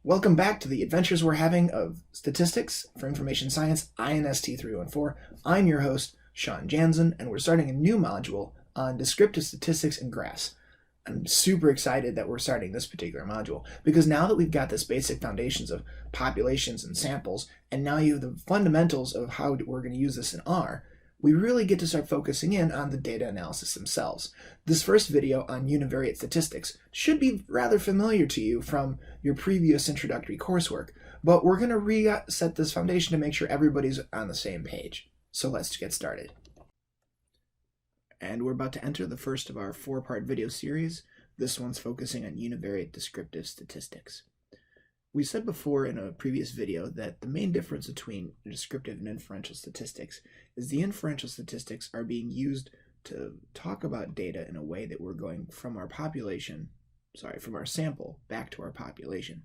Welcome back to the adventures we're having of statistics for information science, INST 314. I'm your host, Sean Jansen, and we're starting a new module on descriptive statistics and graphs. I'm super excited that we're starting this particular module because now that we've got this basic foundations of populations and samples, and now you have the fundamentals of how we're going to use this in R, we really get to start focusing in on the data analysis themselves. This first video on univariate statistics should be rather familiar to you from your previous introductory coursework, but we're going to reset this foundation to make sure everybody's on the same page. So let's get started. And we're about to enter the first of our four-part video series. This one's focusing on univariate descriptive statistics. We said before in a previous video that the main difference between descriptive and inferential statistics is the inferential statistics are being used to talk about data in a way that we're going from our sample back to our population,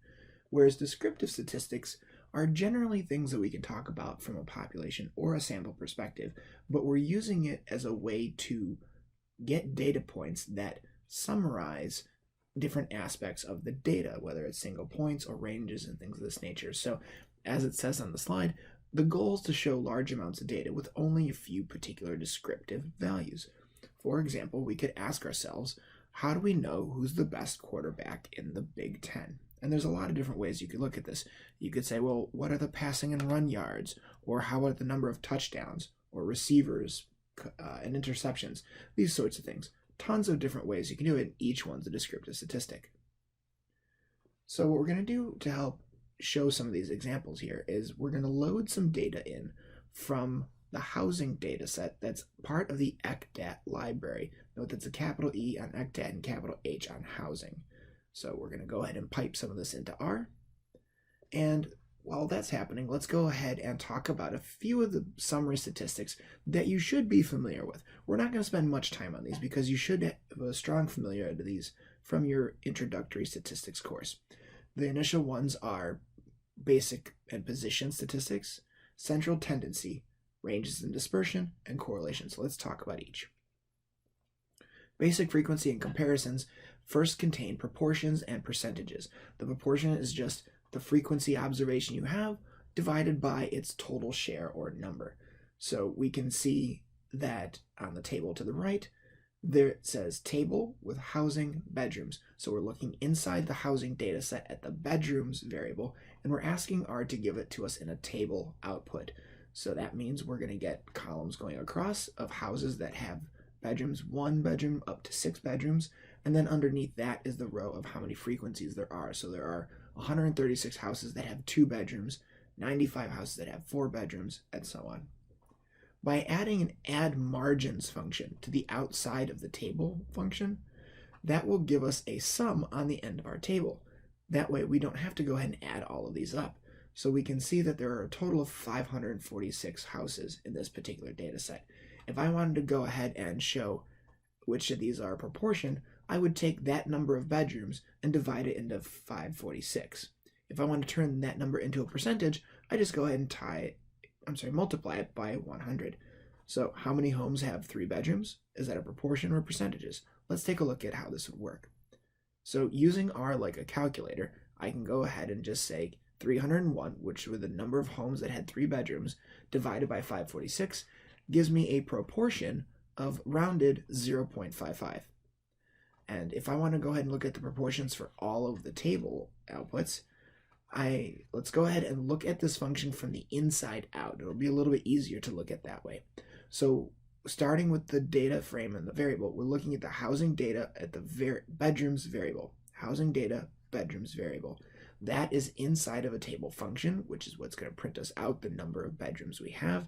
whereas descriptive statistics are generally things that we can talk about from a population or a sample perspective, but we're using it as a way to get data points that summarize different aspects of the data, whether it's single points or ranges and things of this nature. So as it says on the slide, the goal is to show large amounts of data with only a few particular descriptive values. For example, we could ask ourselves, how do we know who's the best quarterback in the Big Ten? And there's a lot of different ways you could look at this. You could say, well, what are the passing and run yards? Or how about the number of touchdowns or receivers and interceptions? These sorts of things. Tons of different ways you can do it. Each one's a descriptive statistic. So what we're going to do to help show some of these examples here is we're going to load some data in from the housing data set that's part of the ECDAT library. Note that's a capital E on ECDAT and capital H on housing. So we're going to go ahead and pipe some of this into R. And while that's happening, let's go ahead and talk about a few of the summary statistics that you should be familiar with. We're not going to spend much time on these because you should have a strong familiarity to these from your introductory statistics course. The initial ones are basic and position statistics, central tendency, ranges and dispersion, and correlation. So let's talk about each. Basic frequency and comparisons first contain proportions and percentages. The proportion is just the frequency observation you have divided by its total share or number. So we can see that on the table to the right, there it says table with housing bedrooms. So we're looking inside the housing data set at the bedrooms variable, and we're asking R to give it to us in a table output. So that means we're going to get columns going across of houses that have bedrooms, 1 bedroom up to 6 bedrooms, and then underneath that is the row of how many frequencies there are. So there are 136 houses that have 2 bedrooms, 95 houses that have 4 bedrooms, and so on. By adding an add margins function to the outside of the table function, that will give us a sum on the end of our table. That way we don't have to go ahead and add all of these up. So we can see that there are a total of 546 houses in this particular data set. If I wanted to go ahead and show which of these are a proportion, I would take that number of bedrooms and divide it into 546. If I want to turn that number into a percentage, I just go ahead and multiply it by 100. So how many homes have 3 bedrooms? Is that a proportion or percentages? Let's take a look at how this would work. So using R like a calculator, I can go ahead and just say 301, which were the number of homes that had 3 bedrooms, divided by 546, gives me a proportion of rounded 0.55. And if I want to go ahead and look at the proportions for all of the table outputs, let's go ahead and look at this function from the inside out. It'll be a little bit easier to look at that way. So starting with the data frame and the variable, we're looking at the housing data at the bedrooms variable. Housing data, bedrooms variable. That is inside of a table function, which is what's going to print us out the number of bedrooms we have.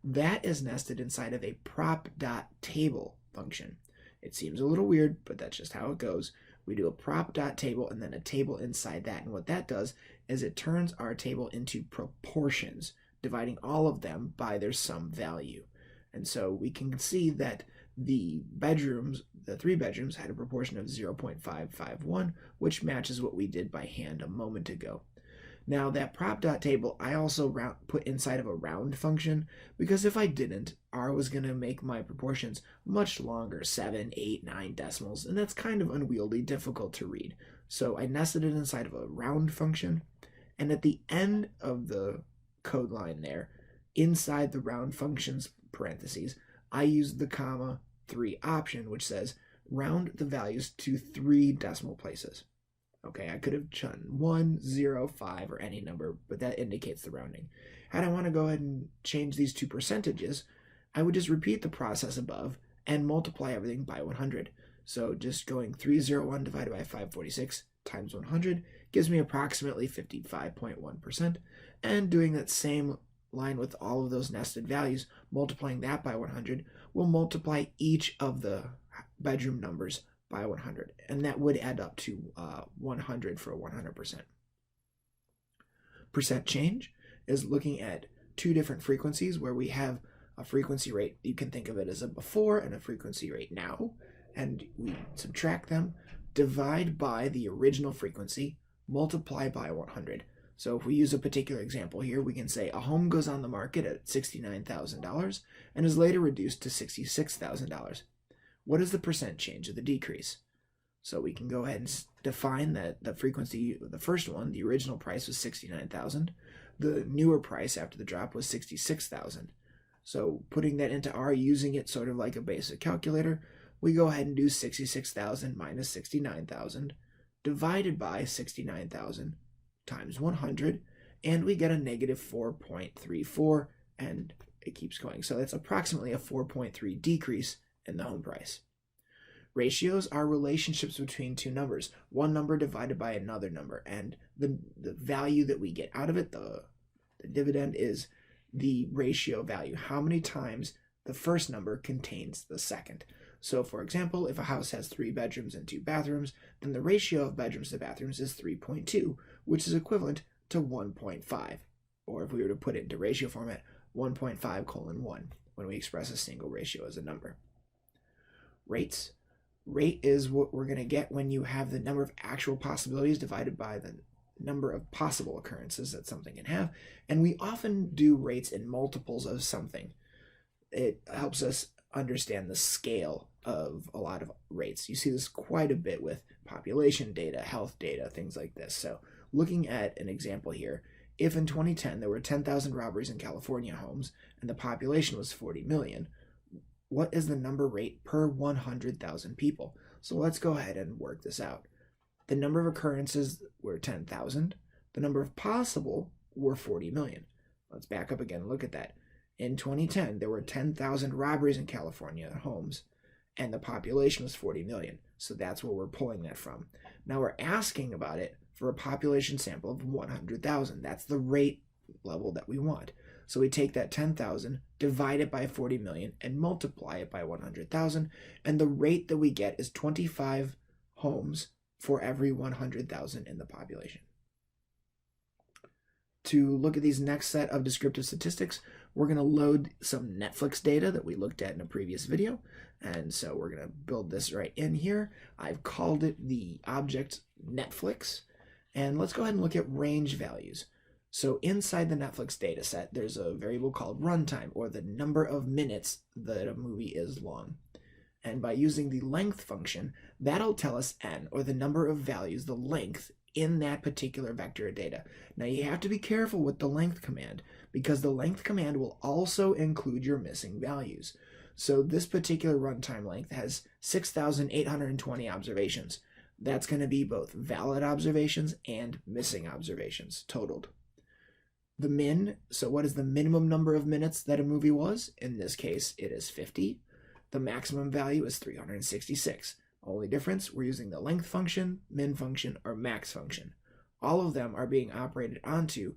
That is nested inside of a prop.table function. It seems a little weird, but that's just how it goes. We do a prop.table and then a table inside that. And what that does is it turns our table into proportions, dividing all of them by their sum value. And so we can see that the 3 bedrooms had a proportion of 0.551, which matches what we did by hand a moment ago. Now that prop.table, I also put inside of a round function, because if I didn't, R was going to make my proportions much longer, 7, 8, 9 decimals, and that's kind of unwieldy, difficult to read. So I nested it inside of a round function, and at the end of the code line there, inside the round function's parentheses, I used the comma 3 option, which says round the values to 3 decimal places. Okay, I could have done 1, 0, 5, or any number, but that indicates the rounding. Had I want to go ahead and change these to percentages, I would just repeat the process above and multiply everything by 100. So just going 301 divided by 546 times 100 gives me approximately 55.1%. And doing that same line with all of those nested values, multiplying that by 100, will multiply each of the bedroom numbers by 100. And that would add up to 100 for 100%. Percent change is looking at two different frequencies where we have a frequency rate. You can think of it as a before and a frequency rate now. And we subtract them, divide by the original frequency, multiply by 100. So if we use a particular example here, we can say a home goes on the market at $69,000 and is later reduced to $66,000. What is the percent change of the decrease? So we can go ahead and define that the frequency, the first one, the original price was $69,000. The newer price after the drop was $66,000. So putting that into R, using it sort of like a basic calculator, we go ahead and do 66,000 minus 69,000 divided by 69,000 times 100, and we get a negative 4.34, and it keeps going. So that's approximately a 4.3 decrease in the home price. Ratios are relationships between two numbers, one number divided by another number, and the value that we get out of it, the dividend, is the ratio value, how many times the first number contains the second. So for example, if a house has 3 bedrooms and 2 bathrooms, then the ratio of bedrooms to bathrooms is 3.2, which is equivalent to 1.5. Or if we were to put it into ratio format, 1.5 colon 1, when we express a single ratio as a number. Rates. Rate is what we're going to get when you have the number of actual possibilities divided by the number of possible occurrences that something can have. And we often do rates in multiples of something. It helps us understand the scale of a lot of rates. You see this quite a bit with population data, health data, things like this. So looking at an example here, if in 2010 there were 10,000 robberies in California homes and the population was 40 million, what is the number rate per 100,000 people? So let's go ahead and work this out. The number of occurrences were 10,000. The number of possible were 40 million. Let's back up again and look at that. In 2010, there were 10,000 robberies in California homes, and the population was 40 million. So that's where we're pulling that from. Now we're asking about it for a population sample of 100,000. That's the rate level that we want. So we take that 10,000, divide it by 40 million, and multiply it by 100,000, and the rate that we get is 25 homes for every 100,000 in the population. To look at these next set of descriptive statistics, we're going to load some Netflix data that we looked at in a previous video, and so we're going to build this right in here. I've called it the object Netflix, and let's go ahead and look at range values. So inside the Netflix data set, there's a variable called runtime, or the number of minutes that a movie is long. And by using the length function, that'll tell us n, or the number of values, the length, in that particular vector of data. Now you have to be careful with the length command, because the length command will also include your missing values. So this particular runtime length has 6,820 observations. That's going to be both valid observations and missing observations totaled. The min, so what is the minimum number of minutes that a movie was? In this case, it is 50. The maximum value is 366. Only difference, we're using the length function, min function, or max function. All of them are being operated onto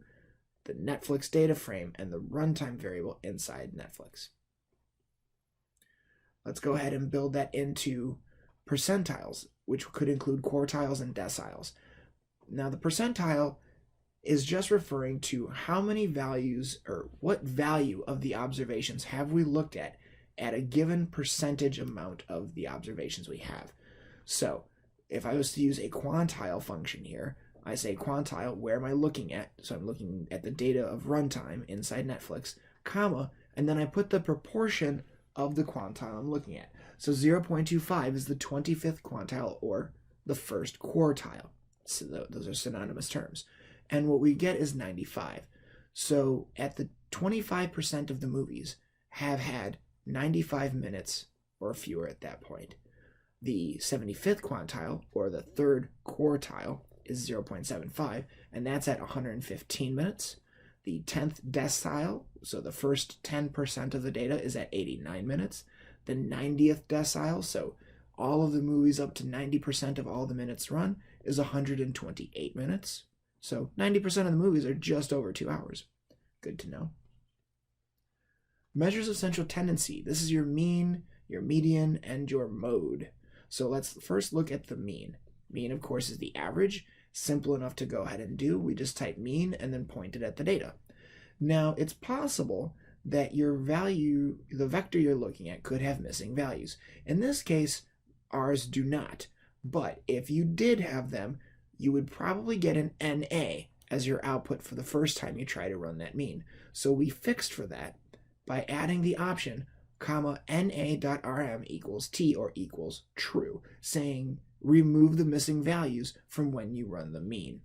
the Netflix data frame and the runtime variable inside Netflix. Let's go ahead and build that into percentiles, which could include quartiles and deciles. Now the percentile is just referring to how many values, or what value of the observations have we looked at a given percentage amount of the observations we have. So if I was to use a quantile function here, I say quantile, where am I looking at? So I'm looking at the data of runtime inside Netflix, comma, and then I put the proportion of the quantile I'm looking at. So 0.25 is the 25th quantile, or the first quartile. So those are synonymous terms. And what we get is 95. So at the 25% of the movies have had 95 minutes or fewer at that point. The 75th quantile, or the third quartile, is 0.75, and that's at 115 minutes. The 10th decile, so the first 10% of the data, is at 89 minutes. The 90th decile, so all of the movies up to 90% of all the minutes run, is 128 minutes. So 90% of the movies are just over 2 hours. Good to know. Measures of central tendency. This is your mean, your median, and your mode. So let's first look at the mean. Mean, of course, is the average. Simple enough to go ahead and do. We just type mean and then point it at the data. Now, it's possible that your value, the vector you're looking at, could have missing values. In this case, ours do not. But if you did have them, you would probably get an NA as your output for the first time you try to run that mean. So we fixed for that by adding the option, na.rm equals t or equals true, saying remove the missing values from when you run the mean.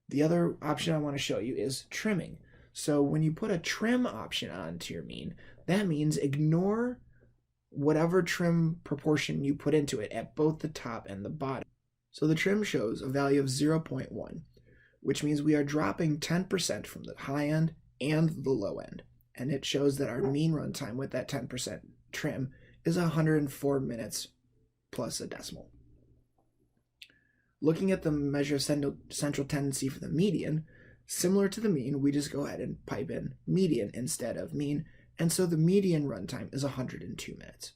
The other option I want to show you is trimming. So when you put a trim option onto your mean, that means ignore whatever trim proportion you put into it at both the top and the bottom. So the trim shows a value of 0.1, which means we are dropping 10% from the high end and the low end. And it shows that our mean runtime with that 10% trim is 104 minutes plus a decimal. Looking at the measure of central tendency for the median, similar to the mean, we just go ahead and pipe in median instead of mean, and so the median runtime is 102 minutes.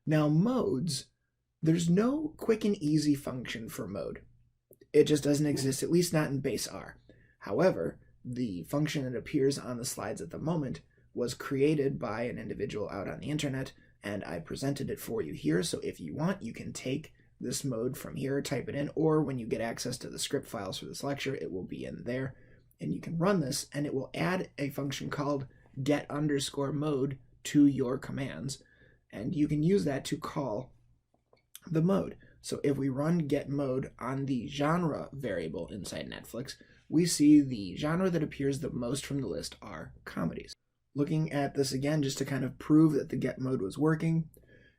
Now modes, there's no quick and easy function for mode. It just doesn't exist, at least not in base R. However, the function that appears on the slides at the moment was created by an individual out on the internet, and I presented it for you here. So if you want, you can take this mode from here, type it in, or when you get access to the script files for this lecture, it will be in there, and you can run this, and it will add a function called get_mode to your commands, and you can use that to call the mode. So if we run get mode on the genre variable inside Netflix, we see the genre that appears the most from the list are comedies. Looking at this again, just to kind of prove that the get mode was working,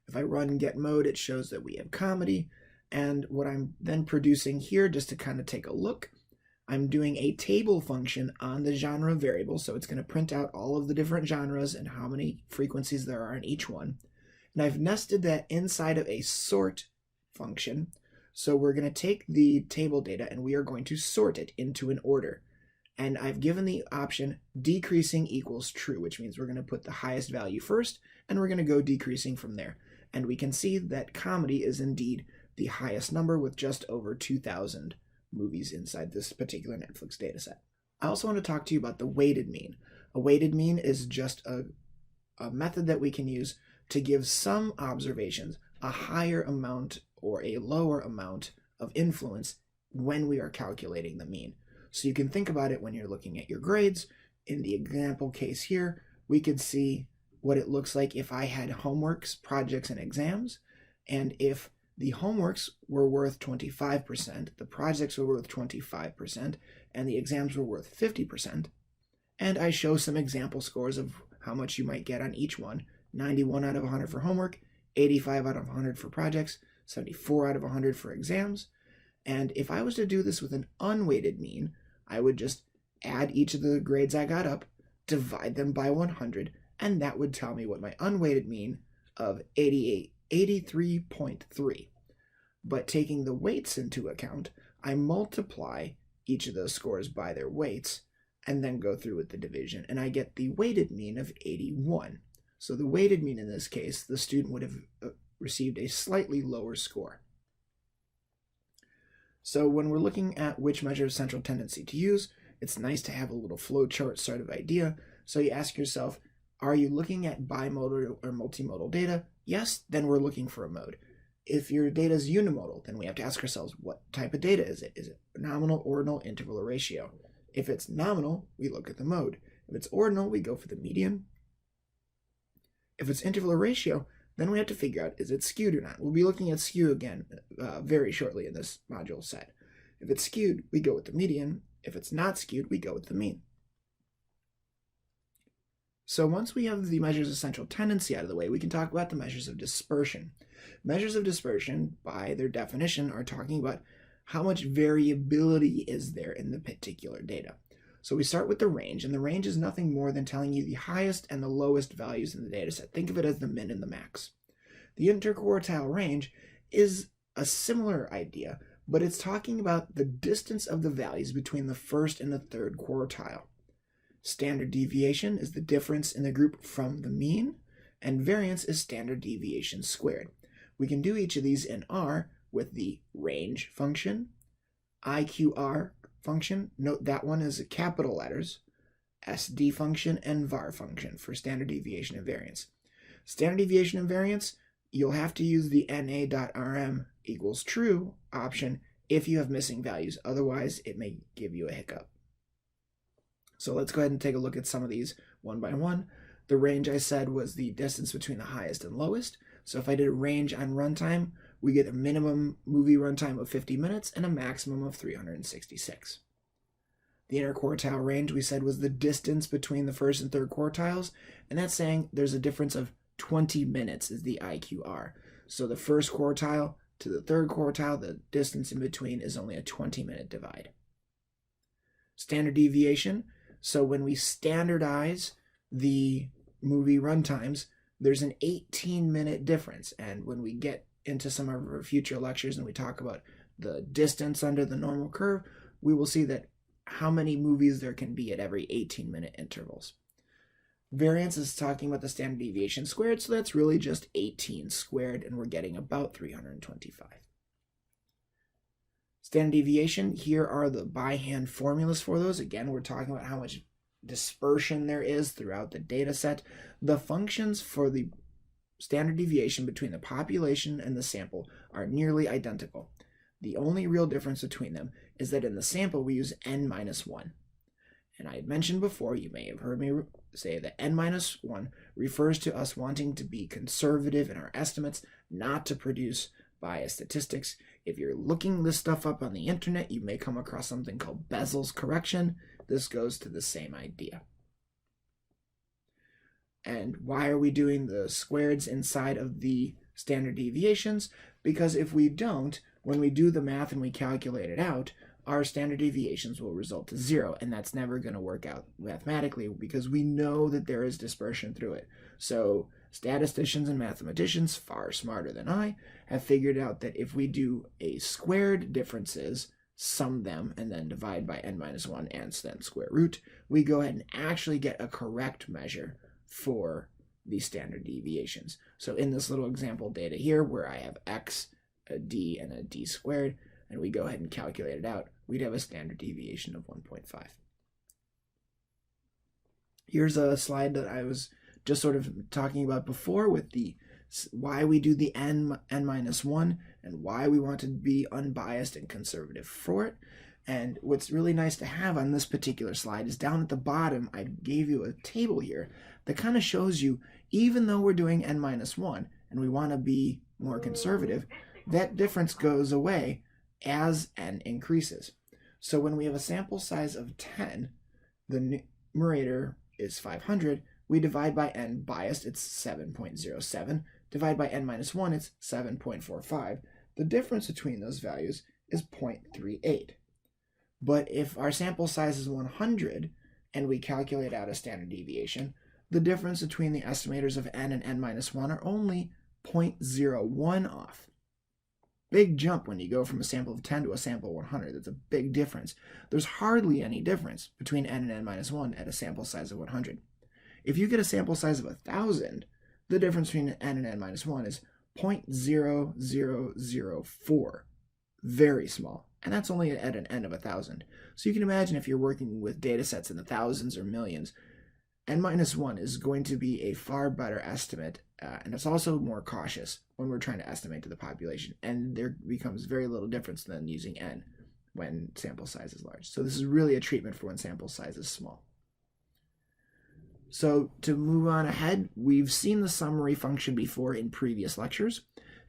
if I run get mode, it shows that we have comedy, and what I'm then producing here, just to kind of take a look, I'm doing a table function on the genre variable, so it's going to print out all of the different genres and how many frequencies there are in each one. And I've nested that inside of a sort function. So we're going to take the table data and we are going to sort it into an order. And I've given the option decreasing equals true, which means we're going to put the highest value first and we're going to go decreasing from there. And we can see that comedy is indeed the highest number with just over 2,000 movies inside this particular Netflix dataset. I also want to talk to you about the weighted mean. A weighted mean is just a method that we can use to give some observations a higher amount or a lower amount of influence when we are calculating the mean. So you can think about it when you're looking at your grades. In the example case here, we could see what it looks like if I had homeworks, projects, and exams, and if the homeworks were worth 25%, the projects were worth 25%, and the exams were worth 50%, and I show some example scores of how much you might get on each one: 91 out of 100 for homework, 85 out of 100 for projects, 74 out of 100 for exams. And if I was to do this with an unweighted mean, I would just add each of the grades I got up, divide them by 100, and that would tell me what my unweighted mean of 83.3. But taking the weights into account, I multiply each of those scores by their weights and then go through with the division, and I get the weighted mean of 81. So the weighted mean in this case, the student would have received a slightly lower score. So when we're looking at which measure of central tendency to use, it's nice to have a little flowchart sort of idea. So you ask yourself, are you looking at bimodal or multimodal data? Yes, then we're looking for a mode. If your data is unimodal, then we have to ask ourselves, what type of data is it? Is it nominal, ordinal, interval, or ratio? If it's nominal, we look at the mode. If it's ordinal, we go for the median. If it's interval or ratio, Then we have to figure out, is it skewed or not? We'll be looking at skew again very shortly in this module set. If it's skewed, we go with the median. If it's not skewed, we go with the mean. So once we have the measures of central tendency out of the way, we can talk about the measures of dispersion. Measures of dispersion, by their definition, are talking about how much variability is there in the particular data. So we start with the range, and the range is nothing more than telling you the highest and the lowest values in the data set. Think of it as the min and the max. The interquartile range is a similar idea, but it's talking about the distance of the values between the first and the third quartile. Standard deviation is the difference in the group from the mean, and variance is standard deviation squared. We can do each of these in R with the range function, IQR function. Note that one is capital letters, SD function, and VAR function for standard deviation and variance. Standard deviation and variance, you'll have to use the NA.RM equals true option if you have missing values. Otherwise, it may give you a hiccup. So let's go ahead and take a look at some of these one by one. The range I said was the distance between the highest and lowest. So if I did a range on runtime, we get a minimum movie runtime of 50 minutes and a maximum of 366. The interquartile range we said was the distance between the first and third quartiles, and that's saying there's a difference of 20 minutes is the IQR. So the first quartile to the third quartile, the distance in between is only a 20-minute divide. Standard deviation, so when we standardize the movie runtimes, there's an 18-minute difference, and when we get into some of our future lectures and we talk about the distance under the normal curve, we will see that how many movies there can be at every 18-minute intervals. Variance is talking about the standard deviation squared, so that's really just 18 squared, and we're getting about 325. Standard deviation, here are the by hand formulas for those. Again, we're talking about how much dispersion there is throughout the data set. The functions for the standard deviation between the population and the sample are nearly identical. The only real difference between them is that in the sample we use n-1. And I had mentioned before, you may have heard me say that n-1 refers to us wanting to be conservative in our estimates, not to produce biased statistics. If you're looking this stuff up on the internet, you may come across something called Bezel's correction. This goes to the same idea. And why are we doing the squareds inside of the standard deviations? Because if we don't, when we do the math and we calculate it out, our standard deviations will result to 0, and that's never going to work out mathematically because we know that there is dispersion through it. So statisticians and mathematicians, far smarter than I, have figured out that if we do a squared differences, sum them, and then divide by n-1 and then square root, we go ahead and actually get a correct measure for the standard deviations. So in this little example data here, where I have x, a d, and a d squared, and we go ahead and calculate it out, we'd have a standard deviation of 1.5. Here's a slide that I was just sort of talking about before with the why we do the n-1 and why we want to be unbiased and conservative for it. And what's really nice to have on this particular slide is down at the bottom, I gave you a table here that kind of shows you, even though we're doing n-1 and we want to be more conservative, that difference goes away as n increases. So when we have a sample size of 10, the numerator is 500, we divide by n biased, it's 7.07. Divide by n-1, it's 7.45. The difference between those values is 0.38. But if our sample size is 100 and we calculate out a standard deviation, the difference between the estimators of n and n-1 are only 0.01 off. Big jump when you go from a sample of 10 to a sample of 100. That's a big difference. There's hardly any difference between n and n-1 at a sample size of 100. If you get a sample size of 1,000, the difference between n and n-1 is 0.0004. Very small. And that's only at an n of 1,000. So you can imagine if you're working with data sets in the thousands or millions, n-1 is going to be a far better estimate, and it's also more cautious when we're trying to estimate to the population. And there becomes very little difference than using n when sample size is large. So this is really a treatment for when sample size is small. So to move on ahead, we've seen the summary function before in previous lectures,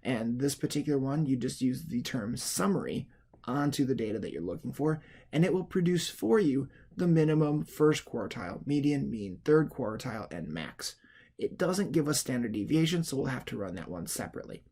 and this particular one, you just use the term summary onto the data that you're looking for, and it will produce for you the minimum first quartile, median, mean, third quartile, and max. It doesn't give us standard deviation, so we'll have to run that one separately.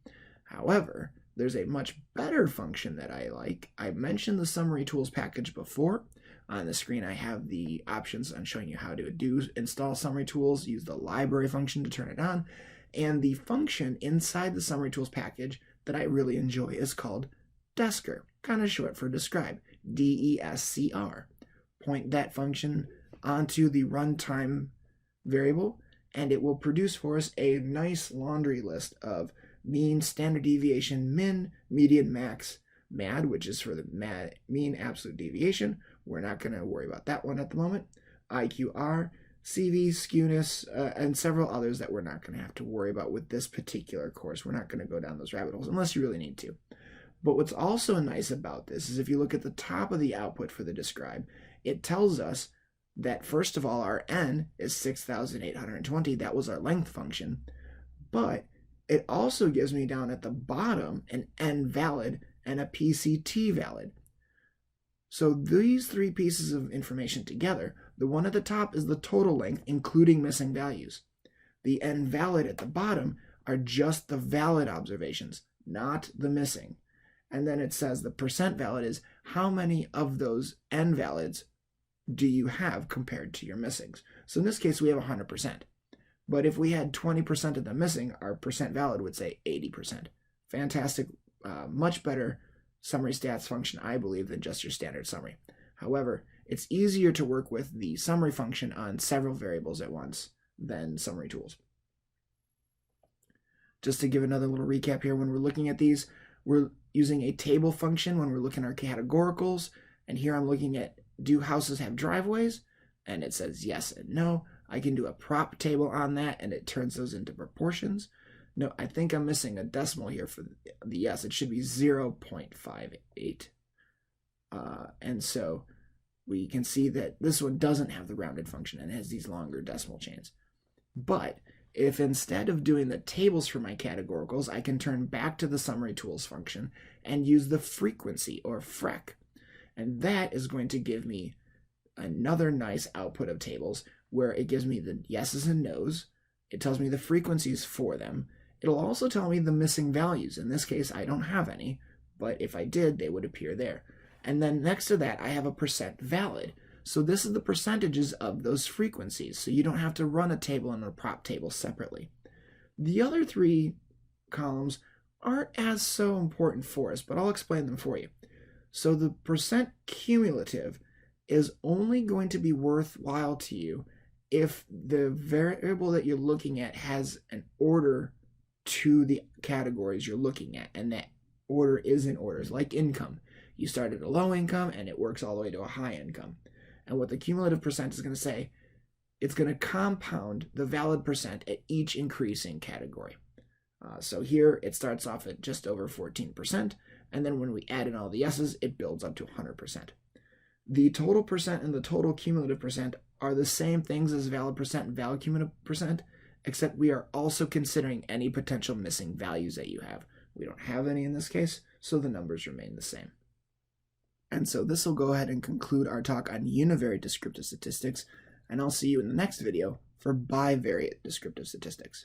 However, there's a much better function that I like. I mentioned the summary tools package before. On the screen, I have the options on showing you how to install summary tools, use the library function to turn it on, and the function inside the summary tools package that I really enjoy is called Descr, kind of short for describe, D-E-S-C-R. Point that function onto the runtime variable, and it will produce for us a nice laundry list of mean, standard deviation, min, median, max, MAD, which is for the mean absolute deviation. We're not going to worry about that one at the moment. IQR, CV, skewness, and several others that we're not going to have to worry about with this particular course. We're not going to go down those rabbit holes unless you really need to. But what's also nice about this is if you look at the top of the output for the describe, it tells us that first of all, our n is 6,820. That was our length function. But it also gives me down at the bottom an n valid and a PCT valid. So these three pieces of information together, the one at the top is the total length, including missing values. The n valid at the bottom are just the valid observations, not the missing. And then it says the percent valid is how many of those n valids do you have compared to your missings. So in this case, we have 100%. But if we had 20% of them missing, our percent valid would say 80%. Fantastic, much better summary stats function, I believe, than just your standard summary. However, it's easier to work with the summary function on several variables at once than summary tools. Just to give another little recap here, when we're looking at these, we're using a table function when we're looking at our categoricals. And here I'm looking at, do houses have driveways? And it says yes and no. I can do a prop table on that, and it turns those into proportions. No, I think I'm missing a decimal here for the yes. It should be 0.58. And so we can see that this one doesn't have the rounded function and has these longer decimal chains. But if instead of doing the tables for my categoricals, I can turn back to the summary tools function and use the frequency or frec. And that is going to give me another nice output of tables where it gives me the yeses and nos. It tells me the frequencies for them. It'll also tell me the missing values. In this case, I don't have any, but if I did, they would appear there. And then next to that, I have a percent valid. So this is the percentages of those frequencies. So you don't have to run a table and a prop table separately. The other three columns aren't as so important for us, but I'll explain them for you. So the percent cumulative is only going to be worthwhile to you if the variable that you're looking at has an order to the categories you're looking at, and that order is in orders, like income. You start at a low income and it works all the way to a high income. And what the cumulative percent is going to say, it's going to compound the valid percent at each increasing category. So here it starts off at just over 14%, and then when we add in all the yeses, it builds up to 100%. The total percent and the total cumulative percent are the same things as valid percent and valid cumulative percent, except we are also considering any potential missing values that you have. We don't have any in this case, so the numbers remain the same. And so this will go ahead and conclude our talk on univariate descriptive statistics, and I'll see you in the next video for bivariate descriptive statistics.